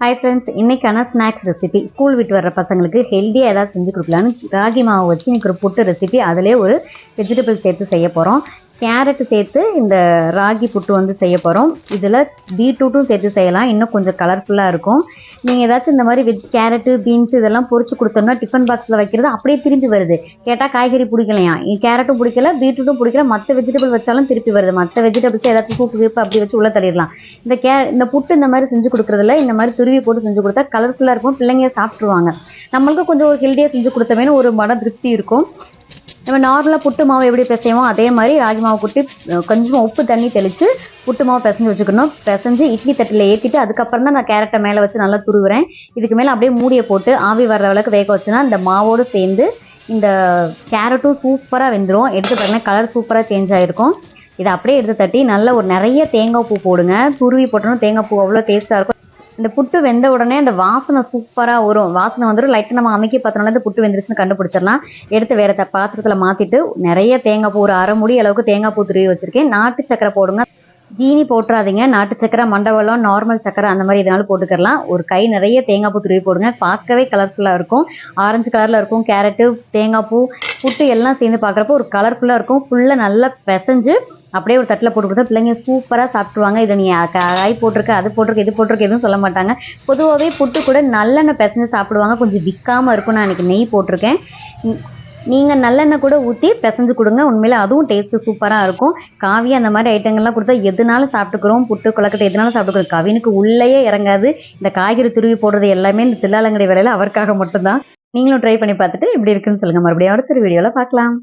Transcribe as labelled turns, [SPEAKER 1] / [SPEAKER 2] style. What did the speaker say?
[SPEAKER 1] Hi friends, இன்றைக்கான snacks recipe school விட்டு வர்ற பசங்களுக்கு ஹெல்த்தியாக ஏதாவது செஞ்சு கொடுக்கலான்னு ராகி மாவு வச்சு இன்றைக்கி ஒரு புட்டு ரெசிபி, அதிலே ஒரு வெஜிடபிள் சேர்த்து செய்ய போகிறோம். கேரட்டு சேர்த்து இந்த ராகி புட்டு செய்ய போகிறோம். இதில் பீட்ரூட்டும் சேர்த்து செய்யலாம், இன்னும் கொஞ்சம் கலர்ஃபுல்லாக இருக்கும். நீங்கள் ஏதாச்சும் இந்த மாதிரி கேரட்டு பீன்ஸ் இதெல்லாம் பொரிச்சு கொடுத்தோம்னா டிஃபன் பாக்ஸில் வைக்கிறது அப்படியே திருப்பி வருது. கேட்டால் காய்கறி பிடிக்கலையா, கேரட்டும் பிடிக்கல, பீட்ரூட்டும் பிடிக்கல, மற்ற வெஜிடபிள் வச்சாலும் திருப்பி வருது. மற்ற வெஜிடபிள்ஸ் ஏதாச்சும் சூப்பு கீப்பு அப்படி வச்சு உள்ளே தள்ளிடலாம். இந்த புட்டு இந்த மாதிரி செஞ்சு கொடுக்குறதுல இந்த மாதிரி துருவி போட்டு செஞ்சு கொடுத்தா கலர்ஃபுல்லாக இருக்கும், பிள்ளைங்க சாப்பிட்ருவாங்க. நம்மளுக்கும் கொஞ்சம் ஒரு ஹெல்த்தியாக செஞ்சு கொடுத்தோமேனு ஒரு மன திருப்தி இருக்கும். நம்ம நார்மலாக புட்டு மாவு எப்படி பிசைவோம் அதே மாதிரி ராகி மாவு புட்டு கொஞ்சமாக உப்பு தண்ணி தெளித்து புட்டு மாவு பிசைஞ்சு வச்சுக்கணும். பிசைஞ்சு இட்லி தட்டில் ஏற்றிட்டு அதுக்கப்புறம் தான் நான் கேரட்டை மேலே வச்சு நல்லா துருவுறேன். இதுக்கு மேலே அப்படியே மூடியை போட்டு ஆவி வர்ற அளவுக்கு வேக வச்சுன்னா இந்த மாவோடு சேர்ந்து இந்த கேரட்டும் சூப்பராக வெந்துடும். எடுத்து பார்த்தீங்கன்னா கலர் சூப்பராக சேஞ்ச் ஆகிருக்கும். இதை அப்படியே எடுத்து தட்டி நல்ல ஒரு நிறைய தேங்காய் பூ போடுங்க. துருவி போட்டோன்னா தேங்காய் பூ அவ்வளோ டேஸ்ட்டாக இருக்கும். இந்த புட்டு வெந்த உடனே அந்த வாசனை சூப்பராக வரும். வாசனை வந்துடும். லைட்டாக நம்ம அமைக்கி பார்த்தோம்னா இந்த புட்டு வெந்துருச்சுன்னு கண்டுபிடிச்சிடலாம். எடுத்து வேறு பாத்திரத்தில் மாற்றிட்டு நிறைய தேங்காய் பூ, ஒரு அரை முடி அளவுக்கு தேங்காய் பூ துருவி வச்சுருக்கேன். நாட்டு சக்கரை போடுங்க, ஜீனி போட்டுறாதீங்க. நாட்டு சக்கரை, மண்டவெல்லம், நார்மல் சக்கரை அந்த மாதிரி எதனாலும் போட்டுக்கலாம். ஒரு கை நிறைய தேங்காய் பூ துருவி போடுங்க. பார்க்கவே கலர்ஃபுல்லாக இருக்கும். ஆரஞ்சு கலரில் இருக்கும். கேரட்டு, தேங்காய் பூ, புட்டு எல்லாம் சேர்ந்து பார்க்குறப்போ ஒரு கலர்ஃபுல்லாக இருக்கும். ஃபுல்லாக நல்லா பிசைஞ்சு அப்படியே ஒரு தட்டில் போட்டு கொடுத்தா பிள்ளைங்க சூப்பராக சாப்பிட்ருவாங்க. இதை நீங்கள் காய் போட்டிருக்கு, அது போட்டிருக்கு, இது போட்டிருக்கு எதுவும் சொல்ல மாட்டாங்க. பொதுவாகவே புட்டு கூட நல்லெண்ணெய் பிசைஞ்சு சாப்பிடுவாங்க. கொஞ்சம் விற்காமல் இருக்கும். நான் இன்றைக்கி நெய் போட்டிருக்கேன். நீங்கள் நல்லெண்ணெய் கூட ஊற்றி பிசைஞ்சு கொடுங்க. உண்மையிலே அதுவும் டேஸ்ட்டு சூப்பராக இருக்கும். காவி அந்த மாதிரி ஐட்டங்கள்லாம் கொடுத்தா எதுனாலும் சாப்பிட்டுக்கிறோம். புட்டு கொழக்கட்டை எதுனாலும் சாப்பிட்டுக்கிறோம். கவினுக்கு உள்ளேயே இறங்காது. இந்த காய்கறி துருவி போடுறது எல்லாமே இந்த தில்லாலங்கடி வேலையில் அவருக்காக மட்டும்தான். நீங்களும் ட்ரை பண்ணி பார்த்துட்டு எப்படி இருக்குன்னு சொல்லுங்கள். மறுபடியும் அடுத்த வீடியோவில் பார்க்கலாம்.